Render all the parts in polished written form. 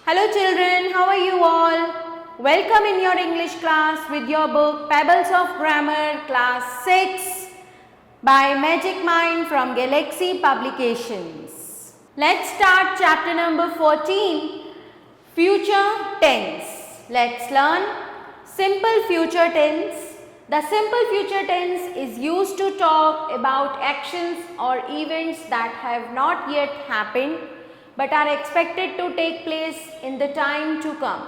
Hello children, how are you all? Welcome in your English class with your book Pebbles of Grammar class 6 by Magic Mind from Galaxy Publications. Let's start chapter number 14, Future Tense. Let's learn simple future tense. The simple future tense is used to talk about actions or events that have not yet happened but are expected to take place in the time to come.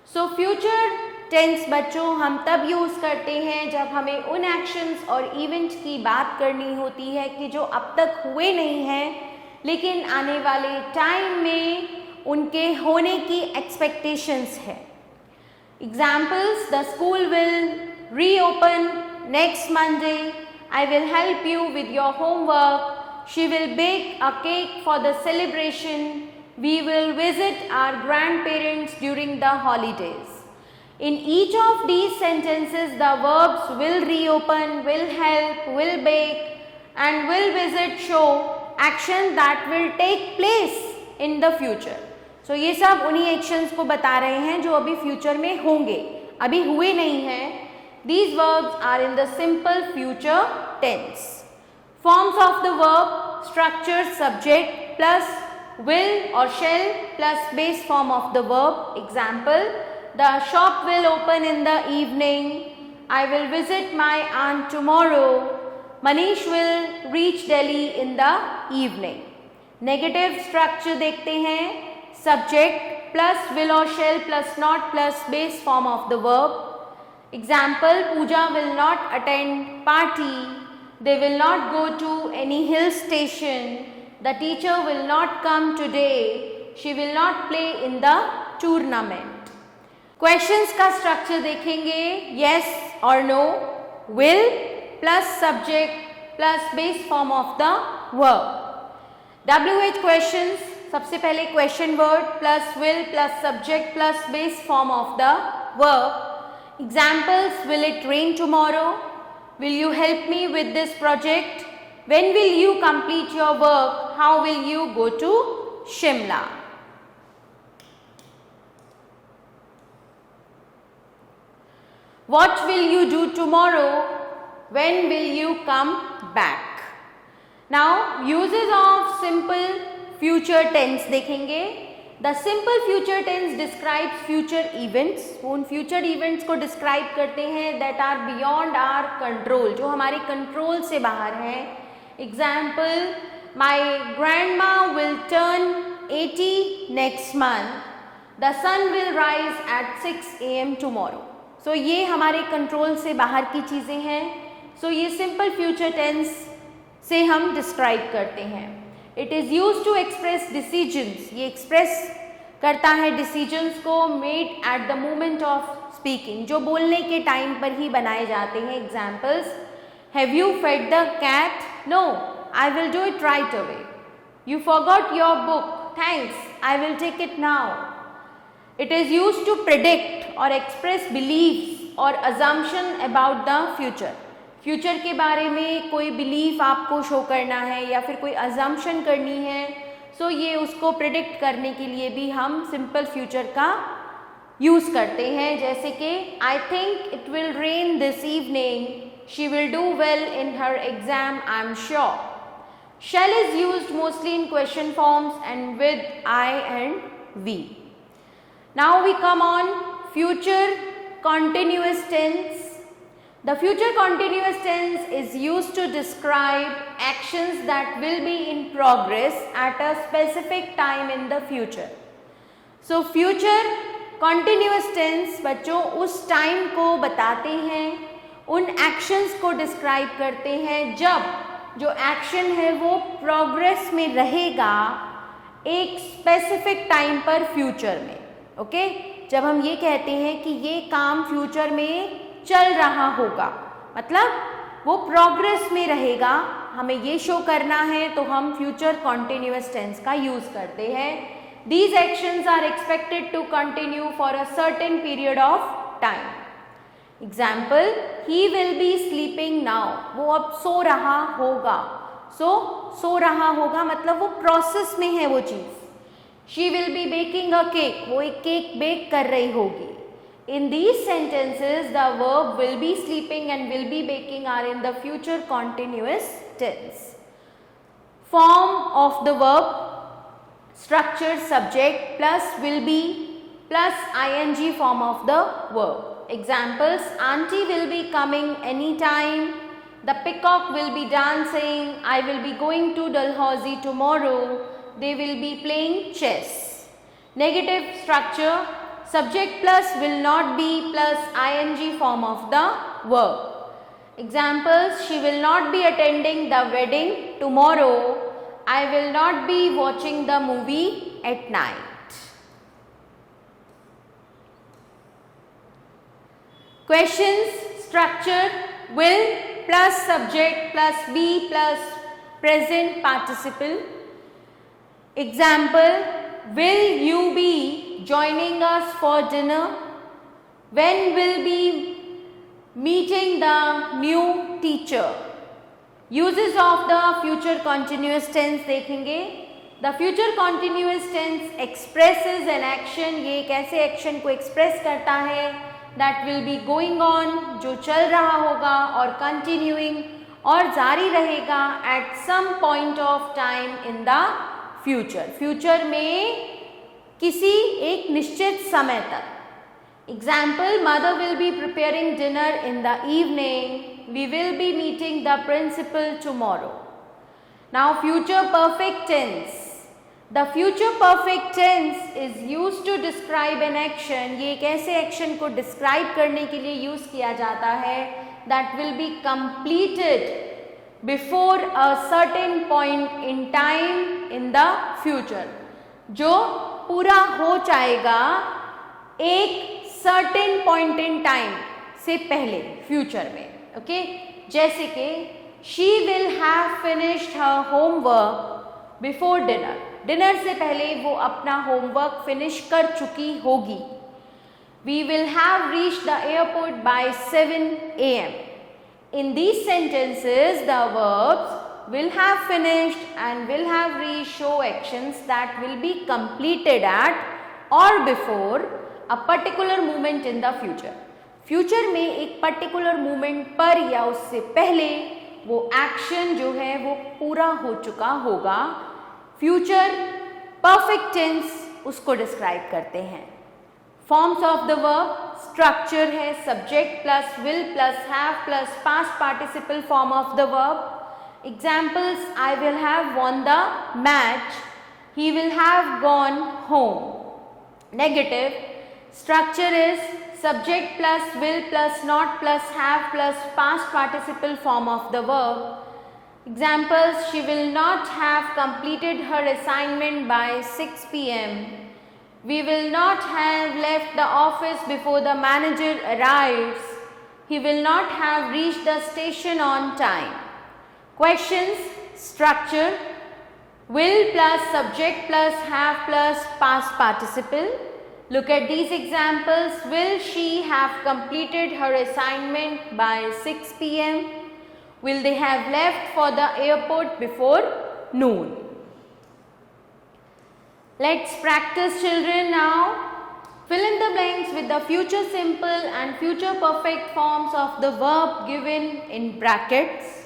So future tense बच्चों हम तब use करते हैं जब हमें उन actions और events की बात करनी होती है कि जो अब तक हुए नहीं हैं लेकिन आने वाले टाइम में उनके होने की एक्सपेक्टेशंस है. Examples: the school will reopen next Monday. I will help you with your homework. She will bake a cake for the celebration. We will visit our grandparents during the holidays. In each of these sentences, the verbs will reopen, will help, will bake and will visit show action that will take place in the future. So ये सब उन्हीं actions को बता रहे हैं जो अभी future में होंगे, अभी हुए नहीं हैं. These verbs are in the simple future tense. Forms of the verb: structure, subject plus will or shall plus base form of the verb. Example: the shop will open in the evening. I will visit my aunt tomorrow. Manish will reach Delhi in the evening. Negative structure देखते हैं: subject plus will or shall plus not plus base form of the verb. Example: Pooja will not attend party. They will not go to any hill station. The teacher will not come today. She will not play in the tournament. Questions का structure देखेंगे: yes or no, will plus subject plus base form of the verb. WH questions: सबसे पहले question word plus will plus subject plus base form of the verb. Examples: will it rain tomorrow? Will you help me with this project? When will you complete your work? How will you go to Shimla? What will you do tomorrow? When will you come back? Now uses of simple future tense देखेंगे. The simple future tense describes future events. वो उन future events को describe करते हैं that are beyond our control, जो हमारे control से बाहर हैं. Example: my grandma will turn 80 next month. The sun will rise at 6 AM tomorrow. So ये हमारे control से बाहर की चीज़ें हैं. So ये simple future tense से हम describe करते हैं. It is used to express decisions. ये express करता है decisions को made at the moment of speaking, जो बोलने के टाइम पर ही बनाए जाते हैं. Examples: Have you fed the cat? No, I will do it right away. You forgot your book. Thanks, I will take it now. It is used to predict or express beliefs or assumption about the future. Future के बारे में कोई belief आपको show करना है या फिर कोई अजम्पशन करनी है, सो ये उसको प्रिडिक्ट करने के लिए भी हम सिंपल फ्यूचर का यूज़ करते हैं. जैसे कि I think it will rain this evening. She will do well in her exam, I am sure. Shall is used mostly in question forms and with I and we. Now we come on future continuous tense. The future continuous tense is used to describe actions that will be in progress at a specific time in the future. So future continuous tense बच्चों उस time को बताते हैं, उन actions को describe करते हैं जब जो action है वो progress में रहेगा एक specific time पर future में. ओके जब हम ये कहते हैं कि ये काम future में चल रहा होगा, मतलब वो प्रोग्रेस में रहेगा, हमें ये शो करना है तो हम फ्यूचर कॉन्टिन्यूअस टेंस का यूज करते हैं. These actions are expected to continue for a certain period of time. Example: he will be sleeping now. वो अब सो रहा होगा. सो रहा होगा मतलब वो प्रोसेस में है वो चीज़. She will be baking a cake. वो एक केक बेक कर रही होगी. In these sentences, the verb will be sleeping and will be baking are in the future continuous tense. Form of the verb: structure, subject plus will be plus ing form of the verb. Examples: Auntie will be coming anytime. The peacock will be dancing. I will be going to Dalhousie tomorrow. They will be playing chess. Negative structure: subject plus will not be plus ing form of the verb. Examples: she will not be attending the wedding tomorrow. I will not be watching the movie at night. Questions: structure: will plus subject plus be plus present participle. Example: will you be joining us for dinner? When will be meeting the new teacher? Uses of the future continuous tense देखेंगे. The future continuous tense expresses an action. ये एक ऐसे action को express करता है that will be going on, जो चल रहा होगा, और continuing, और जारी रहेगा at some point of time in the future. Future में किसी एक निश्चित समय तक. Example: mother will be preparing dinner in the evening. We will be meeting the principal tomorrow. Now future perfect tense. The future perfect tense is used to describe an action. ये एक ऐसे action को describe करने के लिए use किया जाता है that will be completed before a certain point in time in the future. जो पूरा हो जाएगा एक certain point in time से पहले future में. Okay? जैसे कि she will have finished her homework before dinner. Dinner से पहले वो अपना होमवर्क फिनिश कर चुकी होगी. We will have reached the airport by 7 AM. In these sentences, the verbs will have finished and will have reached show actions that will be completed at or before a particular moment in the future. Future में एक particular moment पर या उससे पहले वो action जो है वो पूरा हो चुका होगा. फ्यूचर परफेक्ट टेंस उसको डिस्क्राइब करते हैं. Forms of the verb: structure है subject plus will plus have plus past participle form of the verb. Examples: I will have won the match. He will have gone home. Negative structure is subject plus will plus not plus have plus past participle form of the verb. Examples: she will not have completed her assignment by 6 PM. We will not have left the office before the manager arrives. He will not have reached the station on time. Questions: structure: will plus subject plus have plus past participle. Look at these examples. Will she have completed her assignment by 6 PM? Will they have left for the airport before noon? Let's practice, children, now. Fill in the blanks with the future simple and future perfect forms of the verb given in brackets.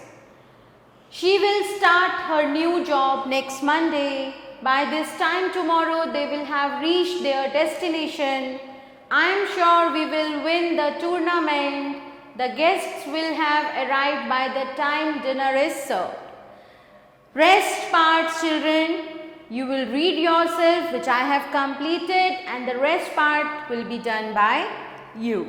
She will start her new job next Monday. By this time tomorrow they will have reached their destination. I am sure we will win the tournament. The guests will have arrived by the time dinner is served. Rest parts, children, you will read yourself, which I have completed, and the rest part will be done by you.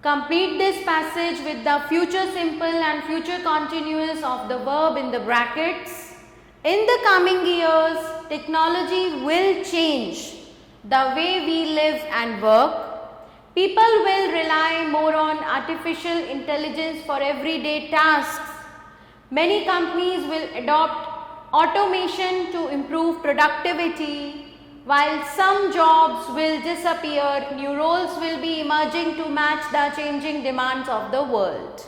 Complete this passage with the future simple and future continuous of the verb in the brackets. In the coming years, technology will change the way we live and work. People will rely more on artificial intelligence for everyday tasks. Many companies will adopt automation to improve productivity. While some jobs will disappear, new roles will be emerging to match the changing demands of the world.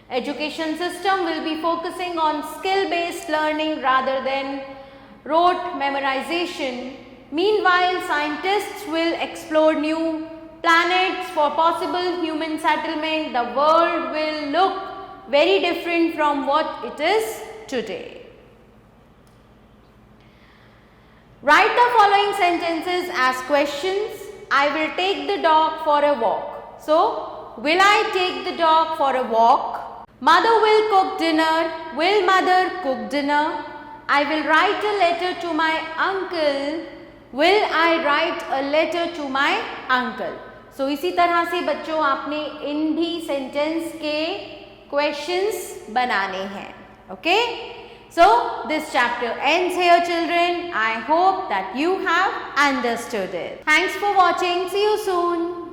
Education system will be focusing on skill-based learning rather than rote memorization. Meanwhile, scientists will explore new planets for possible human settlement. The world will look very different from what it is today. Write the following sentences as questions. I will take the dog for a walk. So, will I take the dog for a walk? Mother will cook dinner. Will mother cook dinner? I will write a letter to my uncle. Will I write a letter to my uncle? So, इसी तरह से बच्चों आपने इन भी sentence के questions बनाने हैं. Okay? So, this chapter ends here, children. I hope that you have understood it. Thanks for watching. See you soon.